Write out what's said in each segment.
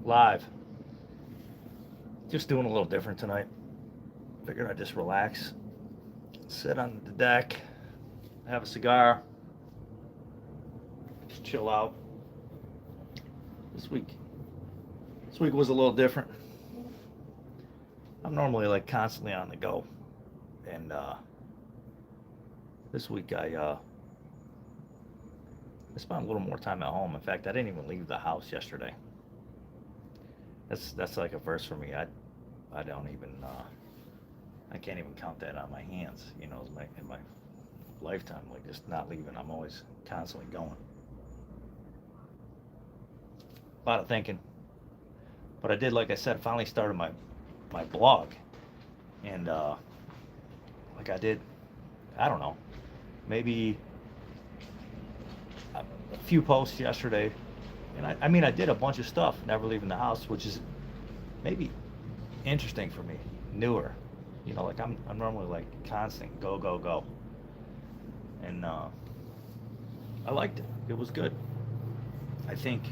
Live. Just doing a little different tonight. Figured I'd just relax, sit on the deck, have a cigar, just chill out. This week, this week was a little different. I'm normally like constantly on the go, and this week I spent a little more time at home. In fact, I didn't even leave the house yesterday. That's like a first for me. I don't even I can't even count that on my hands. In my lifetime, like just not leaving. I'm always constantly going. A lot of thinking, but I did, like I said, finally started my blog, and like I did, I don't know, maybe a few posts yesterday, and I mean I did a bunch of stuff, never leaving the house, which is maybe interesting for me, newer. Like I'm normally like constant go go go, and I liked it. It was good. I think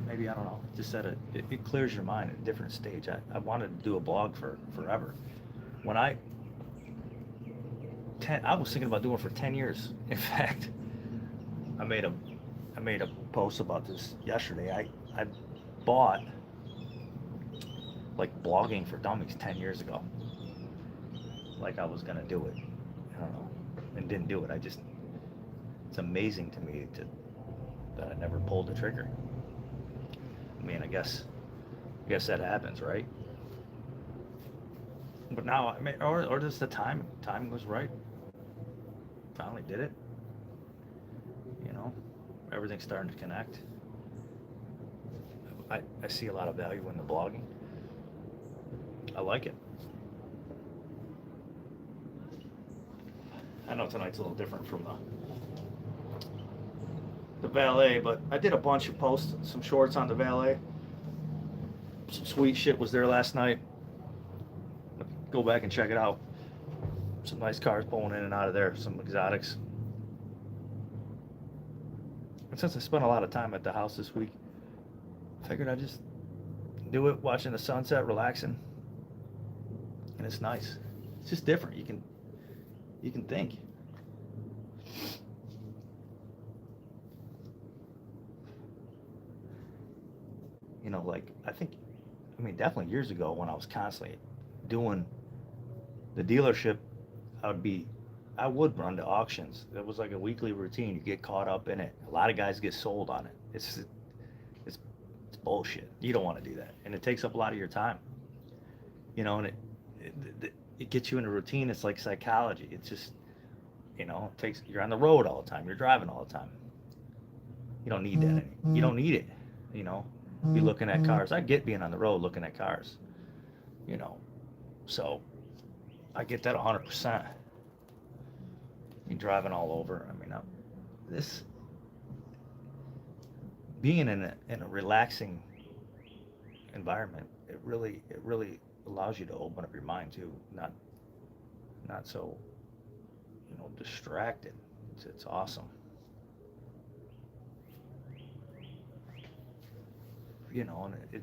maybe I don't know. Just said it clears your mind at a different stage. I wanted to do a blog for forever. When I was thinking about doing it for 10 years. In fact, I made a I made a post about this yesterday. I bought like blogging for dummies 10 years ago. Like I was gonna do it. I don't know, and didn't do it. It's amazing to me that I never pulled the trigger. I mean, I guess that happens, right? But now, I mean, or just the timing was right. Finally did it. You know, everything's starting to connect. I see a lot of value in the blogging. I like it. I know tonight's a little different from the valet, but I did a bunch of posts, some shorts on the valet. Some sweet shit was there last night. Go back and check it out. Some nice cars pulling in and out of there, some exotics. And since I spent a lot of time at the house this week, I figured I'd just do it, watching the sunset, relaxing, and it's nice. It's just different. You can think. Like I think, I mean, definitely years ago when I was constantly doing the dealership, I would be, I would run to auctions. It was like a weekly routine. You get caught up in it. A lot of guys get sold on it. It's it's bullshit. You don't want to do that, and it takes up a lot of your time. And it gets you in a routine. It's like psychology. It's just it takes you're on the road all the time. You're driving all the time. You don't need that. You don't need it. You know, be looking at cars. I get being on the road looking at cars. You know, so I get that 100%. You driving all over. I mean, this being in a relaxing environment, it really allows you to open up your mind too. Not so distracted. It's awesome. And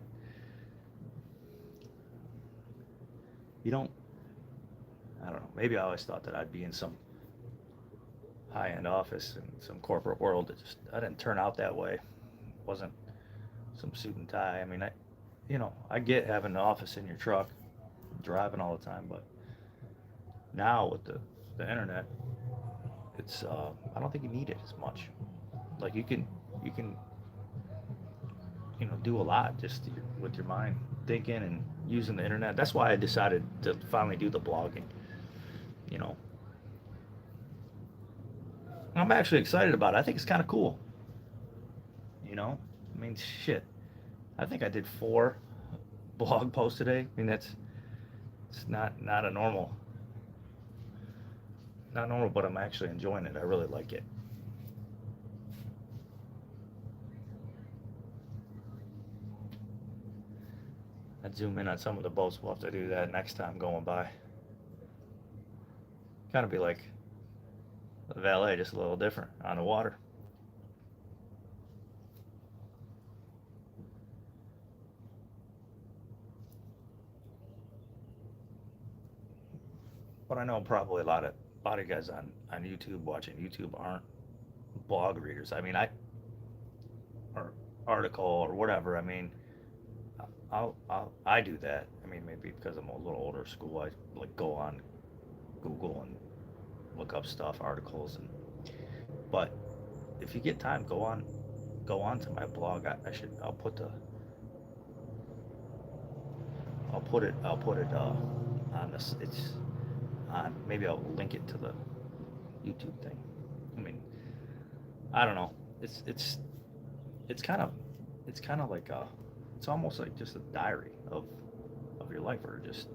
you don't. I don't know. Maybe I always thought that I'd be in some high-end office in some corporate world. I didn't turn out that way. It wasn't some suit and tie. I mean, I get having an office in your truck, driving all the time, but now with the internet, it's I don't think you need it as much. Like you can do a lot just with your mind thinking and using the internet. That's why I decided to finally do the blogging. You know, I'm actually excited about it. I think it's kind of cool. I mean, shit. I think I did 4 blog posts today. I mean, it's not a not normal, but I'm actually enjoying it. I really like it. I'd zoom in on some of the boats. We'll have to do that next time going by. Kind of be like the valet, just a little different on the water. But I know probably a lot of guys on YouTube watching YouTube aren't blog readers. I mean, I or article or whatever. I mean, I do that. I mean, maybe because I'm a little older school, I like go on Google and look up stuff, articles, and but if you get time, go on to my blog. I should I'll put it on this. It's on. Maybe I'll link it to the YouTube thing. I mean, I don't know. It's it's it's kind of it's kind of like a it's almost like just a diary of your life, or just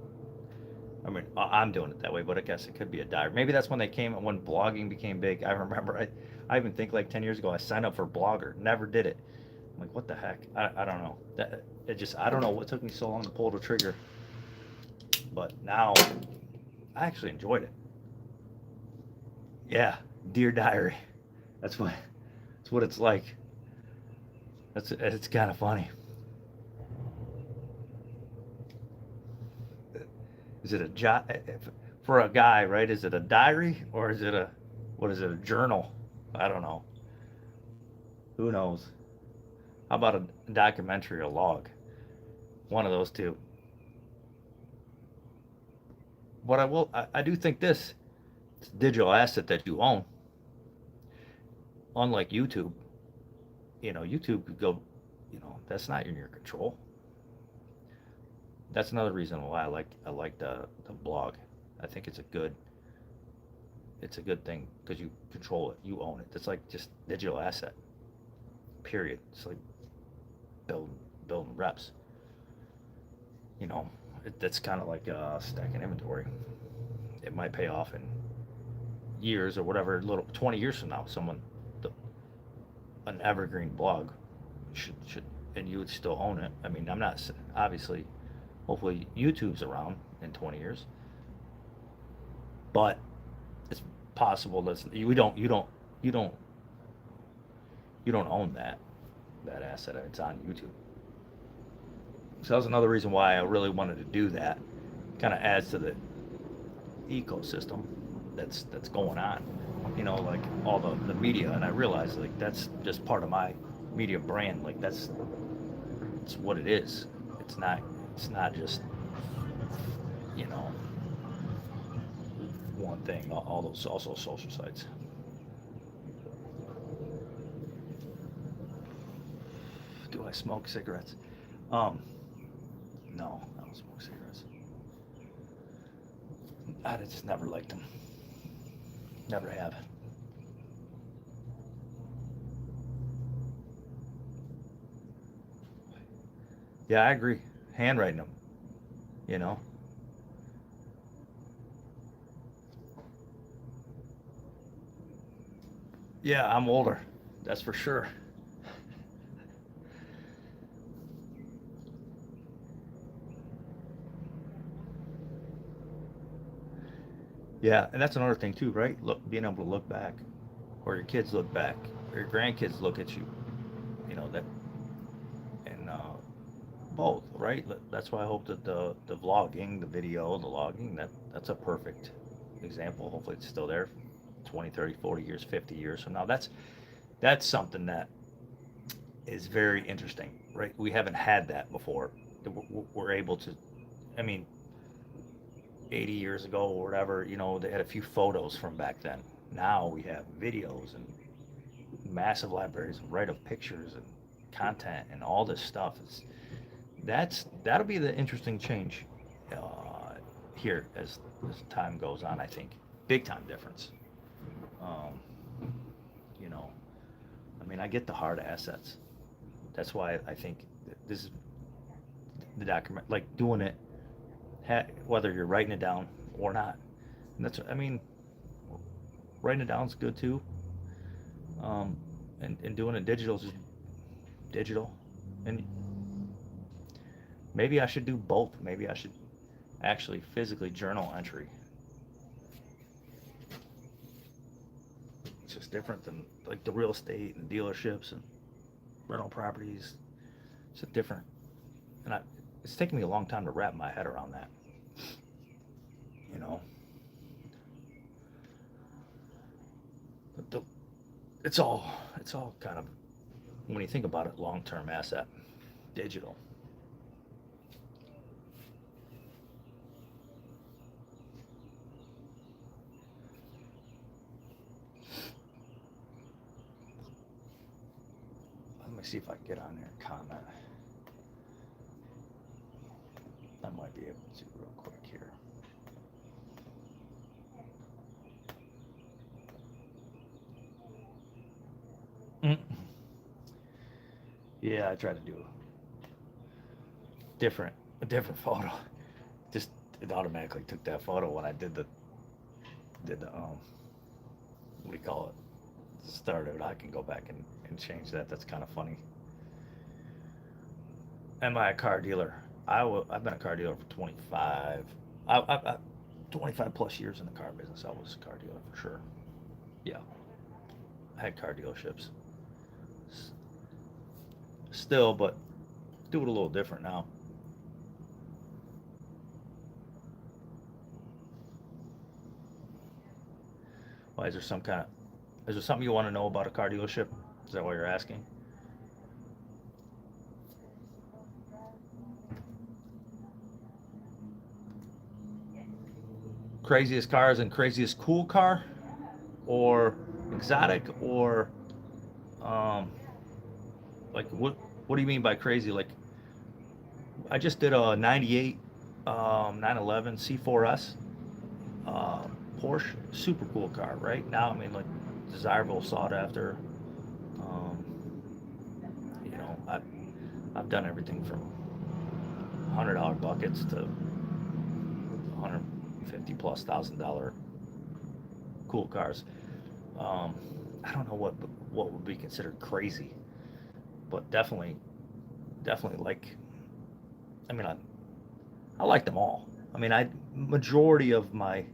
I mean, I'm doing it that way, but I guess it could be a diary. Maybe that's when they came when blogging became big. I remember I even think like 10 years ago I signed up for Blogger, never did it. I'm like, what the heck? I don't know. That it just I don't know what took me so long to pull the trigger, but now I actually enjoyed it. Yeah, Dear Diary. That's what it's like. It's kind of funny. Is it a for a guy, right? Is it a diary or is it a what is it? A journal? I don't know. Who knows? How about a documentary, a log? One of those two. What I do think this it's a digital asset that you own, unlike YouTube. YouTube could go, that's not in your control. That's another reason why I like the blog. I think it's a good thing because you control it, you own it. It's like just digital asset. Period. It's like building building reps. You know, that's kind of like stacking inventory. It might pay off in years or whatever, little 20 years from now. The, an evergreen blog should and you would still own it. I mean, I'm not obviously. Hopefully, YouTube's around in 20 years, but it's possible that you don't you don't own that asset. It's on YouTube. So that was another reason why I really wanted to do that. Kind of adds to the ecosystem that's going on. Like all the media, and I realize like that's just part of my media brand. Like that's it's what it is. It's not it's not just you know one thing. All those also social sites. Do I smoke cigarettes? Um, no, I don't smoke cigarettes. I just never liked them. Never have. Yeah, I agree. Handwriting them, you know. Yeah, I'm older. That's for sure. Yeah, and that's another thing too, right? Look, being able to look back, or your kids look back, or your grandkids look at you. That, and both, right? That's why I hope that the vlogging, the video, the logging, that's a perfect example. Hopefully, it's still there, 20, 30, 40 years, 50 years from now. That's something that is very interesting, right? We haven't had that before. We're able to. I mean, 80 years ago or whatever, they had a few photos from back then. Now we have videos and massive libraries right of pictures and content and all this stuff. That'll be the interesting change here as time goes on. I think big time difference. Um, you know, I mean, I get the hard assets. That's why I think this is the document, like doing it, whether you're writing it down or not. And I mean, writing it down is good too. Um, and doing it digital is just digital. And maybe I should do both. Maybe I should actually physically journal entry. It's just different than like the real estate and dealerships and rental properties. It's a different, it's taken me a long time to wrap my head around that. You know, it's all kind of, when you think about it, long-term asset, digital. Let me see if I can get on there and comment. I might be able to real quick here. Mm. Yeah, I tried to do a different photo. Just it automatically took that photo when I did the what do you call it? Started. I can go back and change that. That's kind of funny. Am I a car dealer? I've been a car dealer for 25. I 25 plus years in the car business. I was a car dealer for sure. Yeah, I had car dealerships. Still, but do it a little different now. Why is there some kind of is there something you want to know about a car dealership? Is that what you're asking? Craziest cars and craziest cool car, or exotic, or um, like what do you mean by crazy? Like I just did a '98 911 C4S uh, Porsche, super cool car. Right now, I mean, like desirable, sought after. Um, I've done everything from $100 buckets to 150 plus $1,000 cool cars. Um, I don't know what would be considered crazy, but definitely like. I mean, I like them all. I mean, I majority of my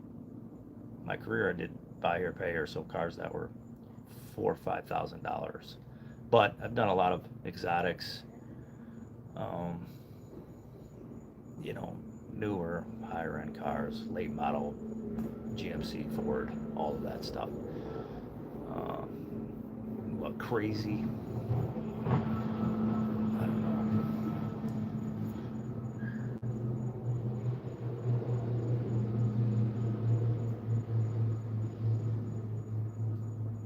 career I did buy or pay or so cars that were $4 or $5,000. But I've done a lot of exotics, um, you know, newer, higher end cars, late model, GMC, Ford, all of that stuff. Uh, what crazy? I don't know.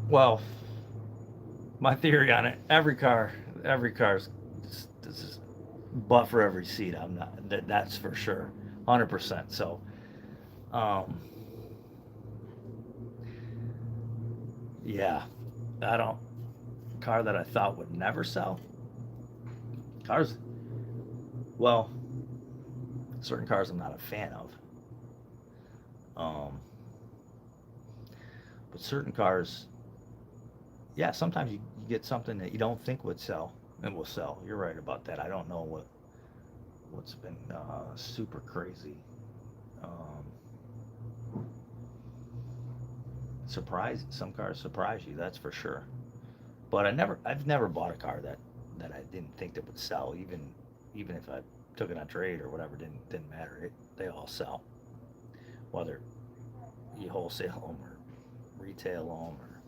Well, my theory on it: every car's this is butt for every seat. I'm not that's for sure, 100%. So, um, yeah, I don't car that I thought would never sell. Cars, well, certain cars I'm not a fan of. Um, but certain cars, yeah, sometimes you get something that you don't think would sell and will sell. You're right about that. I don't know what's been super crazy. Um, surprise, some cars surprise you, that's for sure. But I've never bought a car that I didn't think that would sell, even if I took it on trade or whatever. Didn't matter. They all sell, whether you wholesale them or retail them, or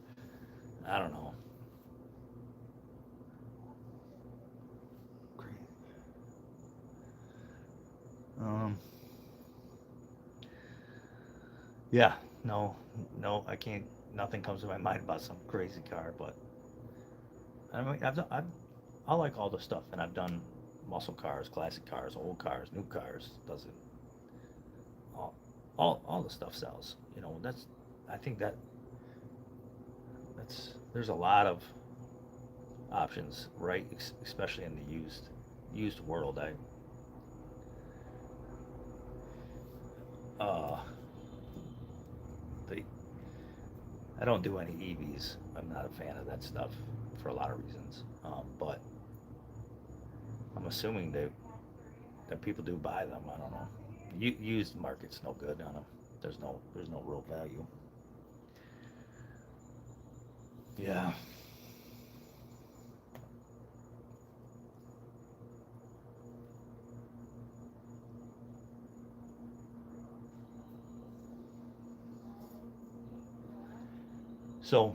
I don't know. Um, yeah, no, no, I can't. Nothing comes to my mind about some crazy car, but I mean, I like all the stuff, and I've done muscle cars, classic cars, old cars, new cars. Doesn't all all the stuff sells. That's I think that's there's a lot of options, right? Especially in the used world. Uh, the I don't do any EVs. I'm not a fan of that stuff for a lot of reasons. But I'm assuming that people do buy them. I don't know. Used market's no good on them. There's no real value. Yeah. So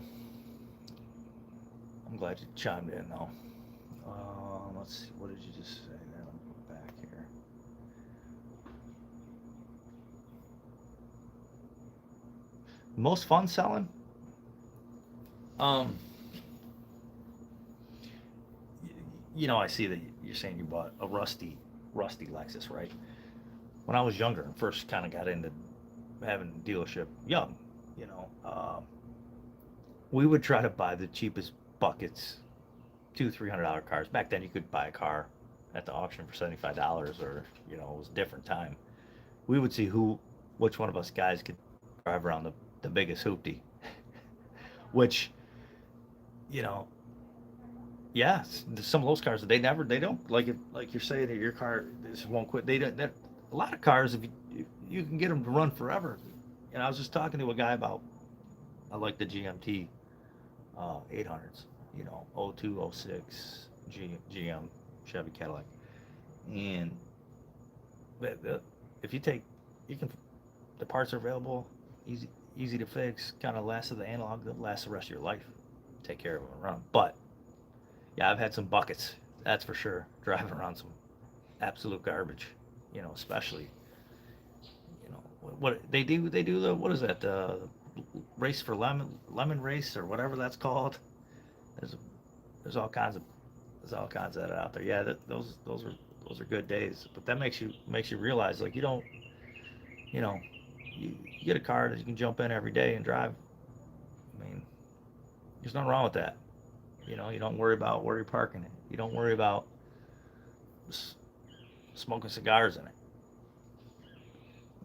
I'm glad you chimed in though. Let's see, what did you just say there? Let me go back here. Most fun selling? Um, I see that you're saying you bought a rusty Lexus, right? When I was younger and first kind of got into having a dealership, young, you know, we would try to buy the cheapest buckets, $200-300 cars. Back then, you could buy a car at the auction for $75, or it was a different time. We would see which one of us guys could drive around the biggest hoopty, which you know yeah, some of those cars they don't like you're saying that your car this won't quit. They don't. A lot of cars, if you can get them to run forever. And I was just talking to a guy about, I like the GMT 800s, oh 02, oh 06 GM Chevy Cadillac, and if you take, you can, the parts are available, easy to fix, kind of lasts the analog, that lasts the rest of your life. Take care of them and run 'em. But yeah, I've had some buckets, that's for sure, driving around some absolute garbage, especially, what they do the, what is that, race for lemon race or whatever that's called. There's there's all kinds of that out there. Yeah, those are good days. But that makes you realize, like, you don't, you know you get a car that you can jump in every day and drive. I mean, there's nothing wrong with that. You don't worry about where you're parking it. You don't worry about smoking cigars in it.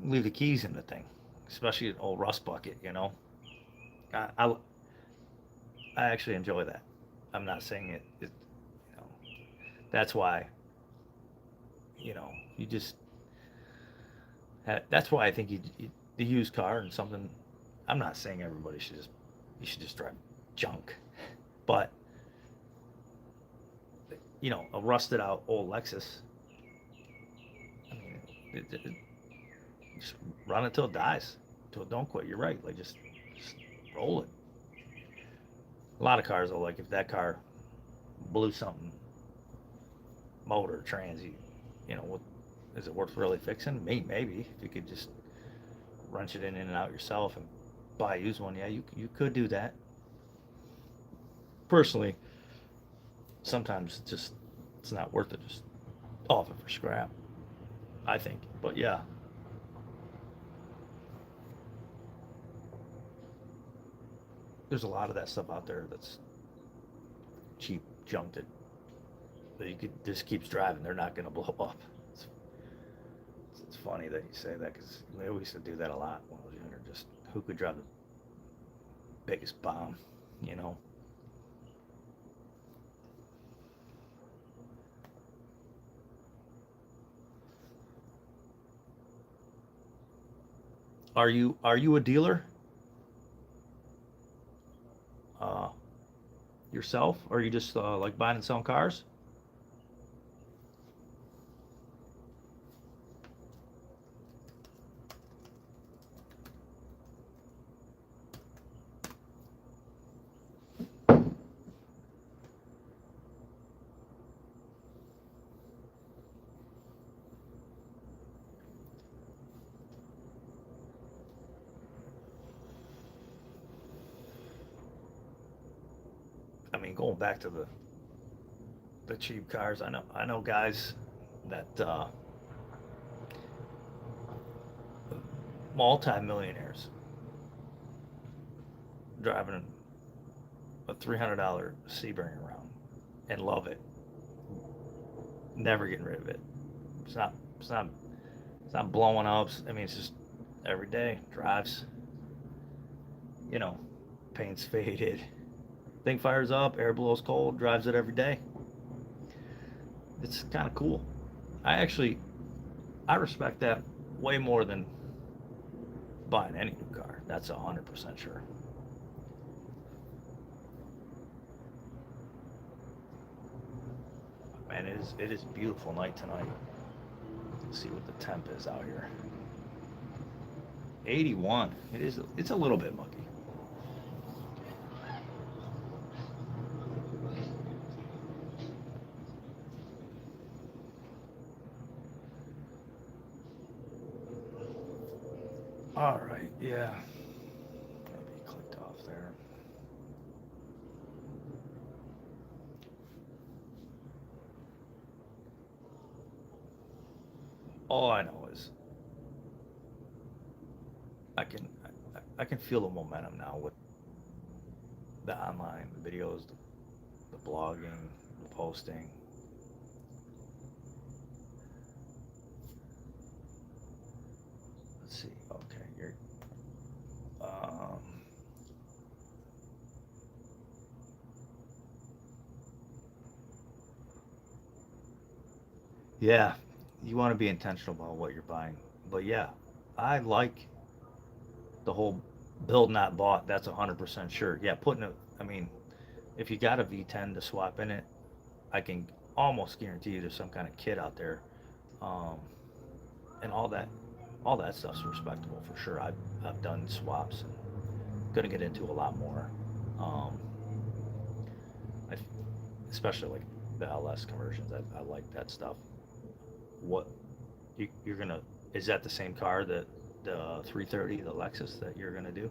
Leave the keys in the thing, especially an old rust bucket. I, I, I actually enjoy that. I'm not saying you know, that's why, you just, that's why I think the used car and something, I'm not saying everybody you should just drive junk, but, a rusted out old Lexus, I mean, just run it till it dies, till it don't quit. You're right. Like, just roll it. A lot of cars, though, like if that car blew something, motor, trans, what is it worth really fixing? Maybe if you could just wrench it in and out yourself and buy a used one. Yeah, you could do that. Personally, sometimes it's not worth it. Just offer for scrap, I think. But yeah, there's a lot of that stuff out there that's cheap junk that you could just keeps driving. They're not going to blow up. It's funny that you say that, because we used to do that a lot when I was younger. Just who could drive the biggest bomb, you know? Are you a dealer uh, yourself, or are you just like buying and selling cars? I mean, going back to the cheap cars, I know guys that multi-millionaires driving a $300 Sebring around and love it, never getting rid of it. It's not it's not it's not blowing up. I mean, it's just every day drives. You know, paint's faded. Thing fires up, air blows cold, drives it every day. It's kind of cool. I respect that way more than buying any new car. That's 100% sure. Man, it is a beautiful night tonight. Let's see what the temp is out here. 81. It's a little bit muggy. All right, yeah. Maybe clicked off there. All I know is I can I can feel the momentum now with the online videos, the blogging, the posting. Let's see. Okay, you're um, yeah, you want to be intentional about what you're buying. But yeah, I like the whole build not bought. That's 100% sure. Yeah, putting it. I mean, if you got a V10 to swap in it, I can almost guarantee you there's some kind of kit out there, um, and all that stuff's respectable for sure. I've done swaps and gonna get into a lot more. Um, I, especially like the LS conversions. I like that stuff. What you're gonna is that the same car that the 330, the Lexus that you're gonna do?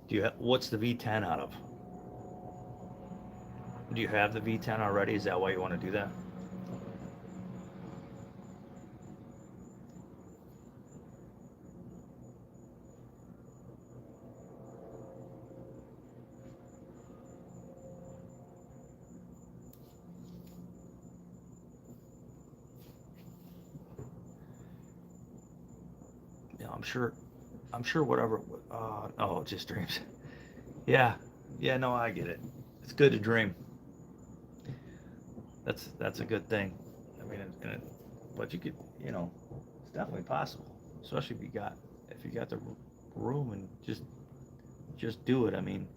Do you what's the V10 out of? Do you have the V10 already? Is that why you want to do that? Yeah, I'm sure. I'm sure whatever. Oh, just dreams. Yeah, yeah. No, I get it. It's good to dream. That's a good thing. I mean, but you could, you know, it's definitely possible, especially if you got the room and just do it. I mean,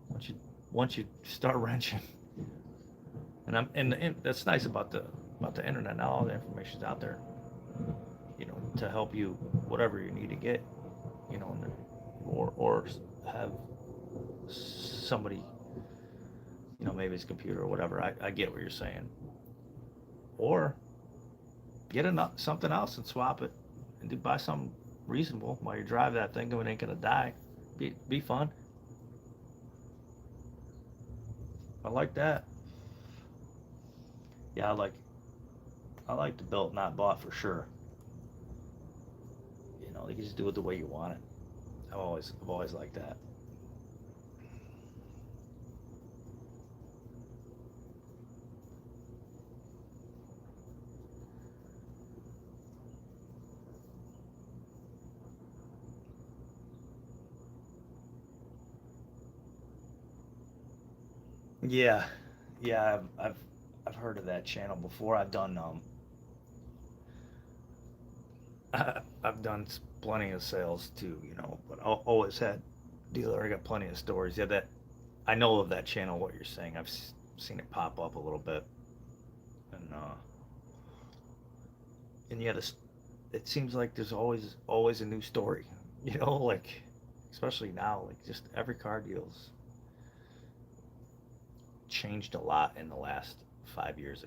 once you once you start wrenching, and that's nice about the internet. Now all the information's out there, you know, to help you whatever you need to get, you know, or have somebody, you know, maybe it's a computer or whatever. I get what you're saying, or get something else and swap it and do buy something reasonable while you drive that thing when it ain't gonna die. Be fun. I like that. Yeah, I like the built not bought for sure. You know, you can just do it the way you want it. I've always liked that. Yeah, yeah, I've heard of that channel before. I've done plenty of sales too, you know, but always had dealer. I got plenty of stories. Yeah, that I know of that channel. What you're saying, I've seen it pop up a little bit, and yeah, this it seems like there's always a new story, you know, like especially now, like just every car deal's changed a lot in the last 5 years,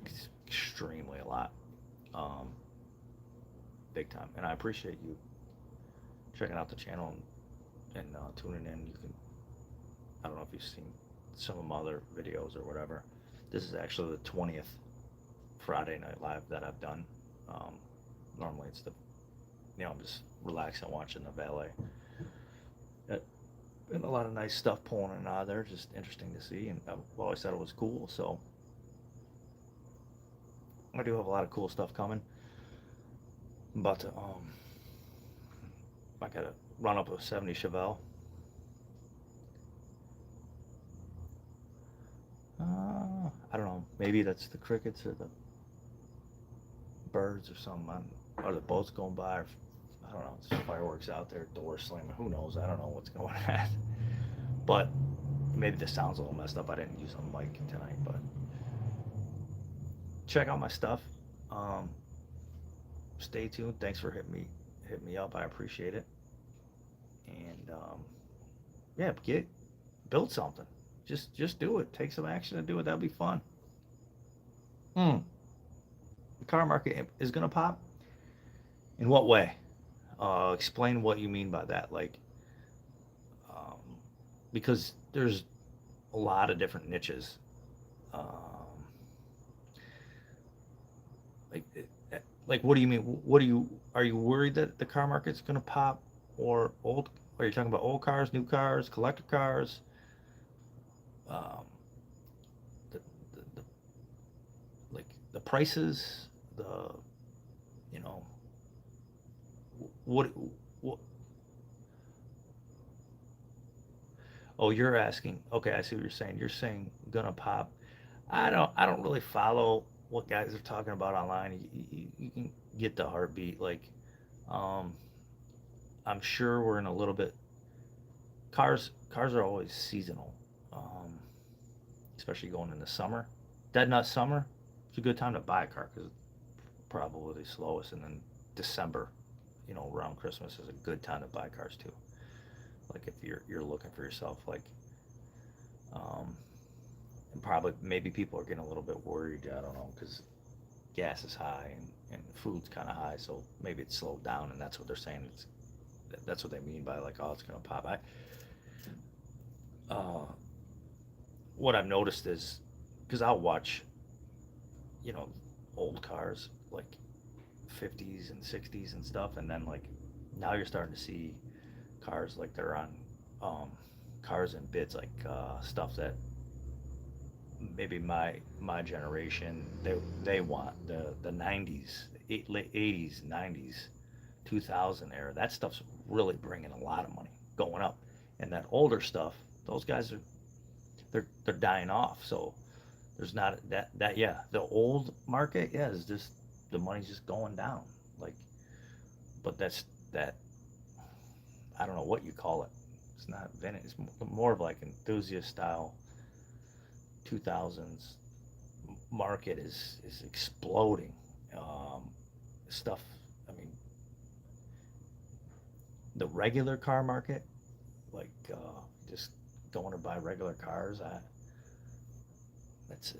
extremely a lot, um, big time. And I appreciate you checking out the channel and tuning in. You can I don't know if you've seen some of my other videos or whatever. This is actually the 20th Friday Night Live that I've done. Um, Normally it's I'm just relaxing watching the Valet. Uh, and a lot of nice stuff pulling in and out of there, just interesting to see. And I've always thought it was cool, so I do have a lot of cool stuff coming. I'm about to, I gotta run up a 70 Chevelle. I don't know, maybe that's the crickets or the birds or something, or the boats going by, or I don't know, it's fireworks out there, doors slamming, who knows, I don't know what's going on. But maybe the sound's a little messed up, I didn't use a mic tonight, but check out my stuff. Um, Stay tuned, thanks for hitting me up, I appreciate it. And yeah, build something. Just do it. Take some action and do it. That'll be fun. Hmm. The car market is gonna pop. In what way? Explain what you mean by that. Like, um, because there's a lot of different niches. Um, like, like, what do you mean? What do you are you worried that the car market's gonna pop, or old? Are you talking about old cars, new cars, collector cars? Um, the, the like the prices, the you know what what oh, you're asking. Okay, I see what you're saying. You're saying gonna pop. I don't really follow what guys are talking about online. You can get the heartbeat. Like, um, I'm sure we're in a little bit. Cars are always seasonal, um, especially going into summer. Dead nut summer. It's a good time to buy a car because it's probably the slowest, and then December, around Christmas is a good time to buy cars too. Like if you're looking for yourself, like, um, and probably maybe people are getting a little bit worried. I don't know because gas is high and food's kind of high, so maybe it's slowed down, and that's what they're saying. That's what they mean by like, oh, it's gonna pop. Uh, what I've noticed is because I'll watch, you know, old cars like 50s and 60s and stuff, and then like now you're starting to see cars like they're on, um, cars and bids like, stuff that maybe my generation they want the 90s, late 80s, 90s, 2000 era. That stuff's really bringing a lot of money going up, and that older stuff, those guys are they're dying off. So there's not that yeah, the old market, yeah, is just the money's just going down. Like, but that I don't know what you call it. It's not vintage. It's more of like enthusiast style 2000s market is exploding. Um, Stuff. I mean, the regular car market, like, just going to buy regular cars. It's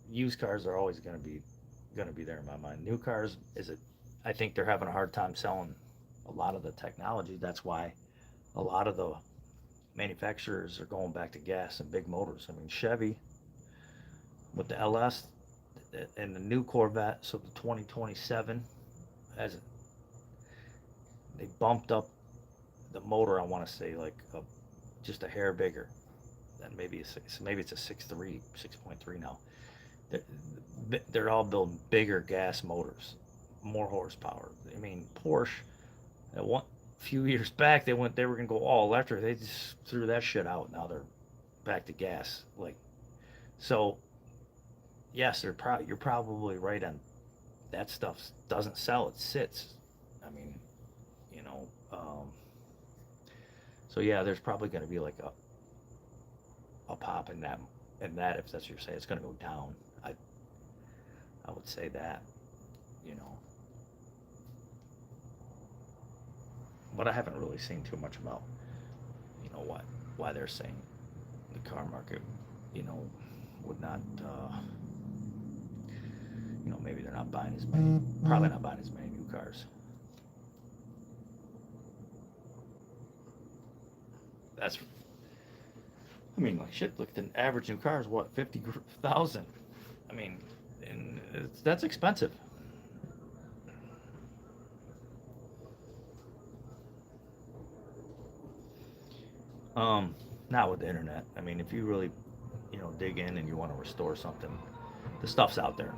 used cars are always going to be there in my mind. New cars is it? I think they're having a hard time selling a lot of the technology. That's why a lot of the manufacturers are going back to gas and big motors. I mean, Chevy with the LS and the new Corvette, so the 2027, as they bumped up the motor. I want to say like just a hair bigger than maybe a six. Maybe it's a 6.3, 6.3 now. They're all building bigger gas motors, more horsepower. I mean, Porsche at one few years back they were gonna go all electric. They just threw that shit out. Now they're back to gas. Like, so, yes, you're probably right on that stuff. Doesn't sell, it sits. I mean, you know, so yeah, there's probably going to be like a pop in that if that's what you're saying. It's going to go down. I would say that, you know, but I haven't really seen too much about, why they're saying the car market, you know, would not, maybe they're not buying as many, probably not buying as many new cars. That's, I mean, like shit. Look, the average new car is what, 50,000. I mean, and that's expensive. Um, Not with the internet. I mean, if you really, dig in and you want to restore something, the stuff's out there.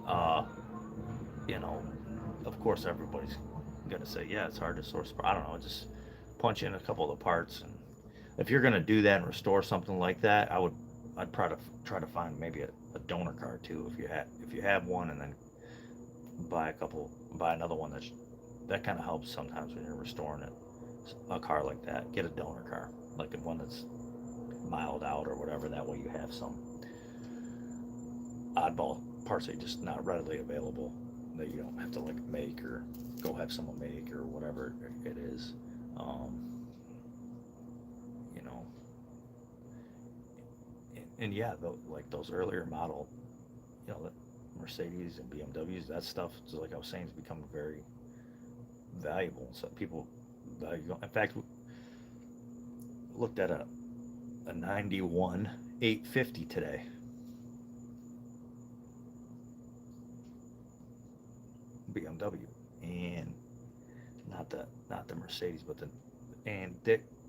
Uh, you know, of course, everybody's gonna say, yeah, it's hard to source. I don't know, just punch in a couple of the parts, and if you're gonna do that and restore something like that, I'd try to find maybe a donor car too, if you have one, and then buy another one that kind of helps sometimes when you're restoring it. A car like that, get a donor car, like one that's miled out or whatever. That way you have some oddball parts that are just not readily available, that you don't have to like make or go have someone make or whatever it is. Um, you know, And yeah, like those earlier model, the Mercedes and BMWs, that stuff, so like I was saying, is becoming very valuable. So people value. In fact, we looked at a 91 850 today. BMW, and not the Mercedes, but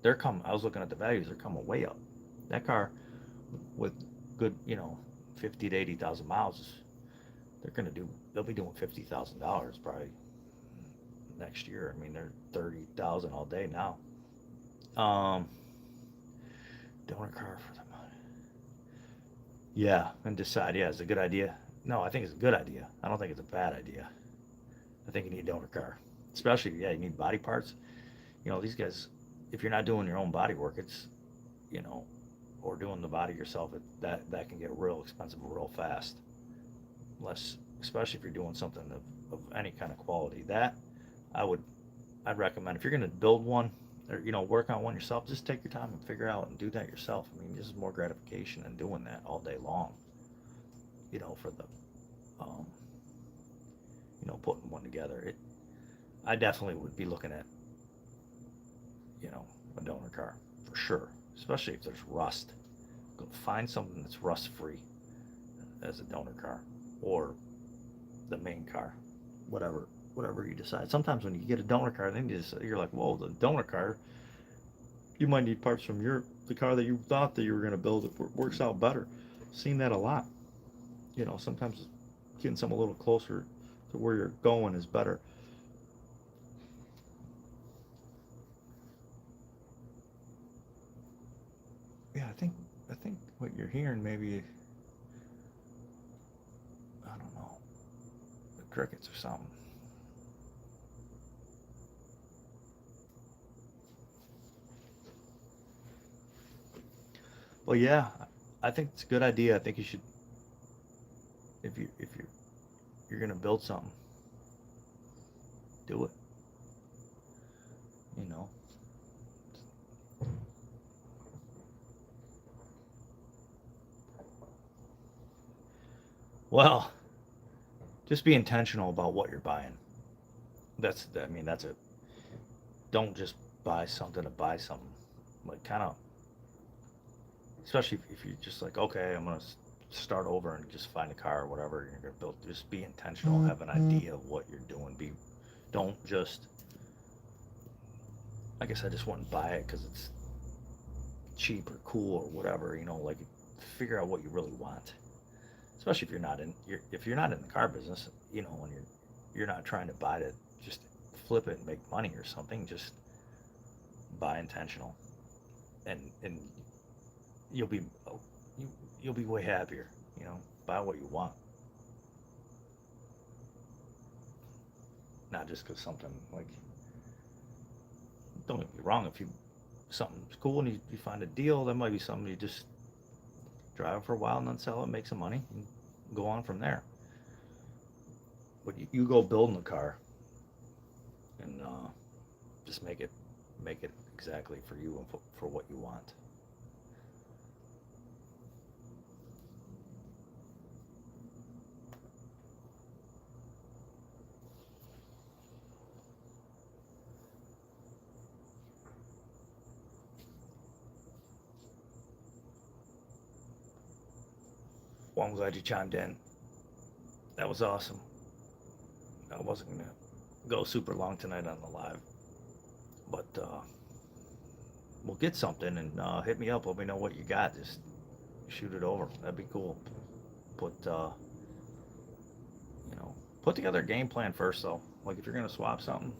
they're coming. I was looking at the values; they're coming way up. That car with good, 50 to 80,000 miles, they'll be doing $50,000 probably next year. I mean, they're 30,000 all day now. Um, Donor car for the money. Yeah, and decide. Yeah, it's a good idea. No, I think it's a good idea. I don't think it's a bad idea. I think you need a donor car, especially yeah, you need body parts. These guys, if you're not doing your own body work, it's you know, or doing the body yourself, that can get real expensive real fast. Less, especially if you're doing something of any kind of quality. That I would I'd recommend if you're going to build one or work on one yourself, just take your time and figure out and do that yourself. I mean, this is more gratification than doing that all day long. For the um, putting one together. I definitely would be looking at you know a donor car for sure, especially if there's rust. Go find something that's rust free as a donor car or the main car, whatever you decide. Sometimes when you get a donor car, then you're like, whoa, the donor car. You might need parts from the car that you thought that you were going to build. It works out better. Seen that a lot. Sometimes getting something a little closer to where you're going is better. Yeah, I think what you're hearing maybe, I don't know, the crickets or something. Well, yeah, I think it's a good idea. I think you should, if you're gonna build something, do it. You know. Well, just be intentional about what you're buying. I mean, that's it. Don't just buy something to buy something. Like, kind of, especially if you're just like, okay, I'm gonna start over and just find a car or whatever you're gonna build. Just be intentional. Have an idea of what you're doing. Don't just, I guess I just want to buy it because it's cheap or cool or whatever. Like figure out what you really want. Especially if you're not in the car business, when you're not trying to buy to just flip it and make money or something. Just buy intentional, and you'll be you'll be way happier. Buy what you want, not just because something like. Don't get me wrong. If something's cool and you find a deal, that might be something you just drive it for a while and then sell it, make some money, and go on from there. But you go building the car and just make it exactly for you and for what you want. Well, I'm glad you chimed in. That was awesome. I wasn't gonna go super long tonight on the live, but we'll get something and hit me up. Let me know what you got. Just shoot it over. That'd be cool. Put you know, put together a game plan first though. Like if you're gonna swap something,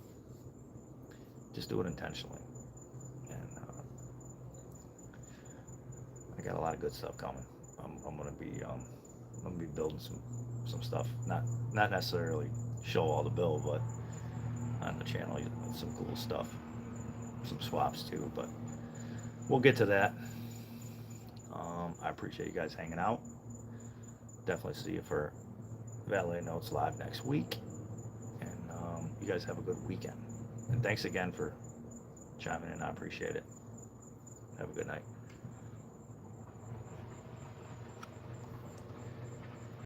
just do it intentionally. And I got a lot of good stuff coming. I'm gonna be building some stuff. Not necessarily show all the build, but on the channel, some cool stuff, some swaps too. But we'll get to that. I appreciate you guys hanging out. Definitely see you for Valet Notes live next week. And you guys have a good weekend. And thanks again for chiming in. I appreciate it. Have a good night.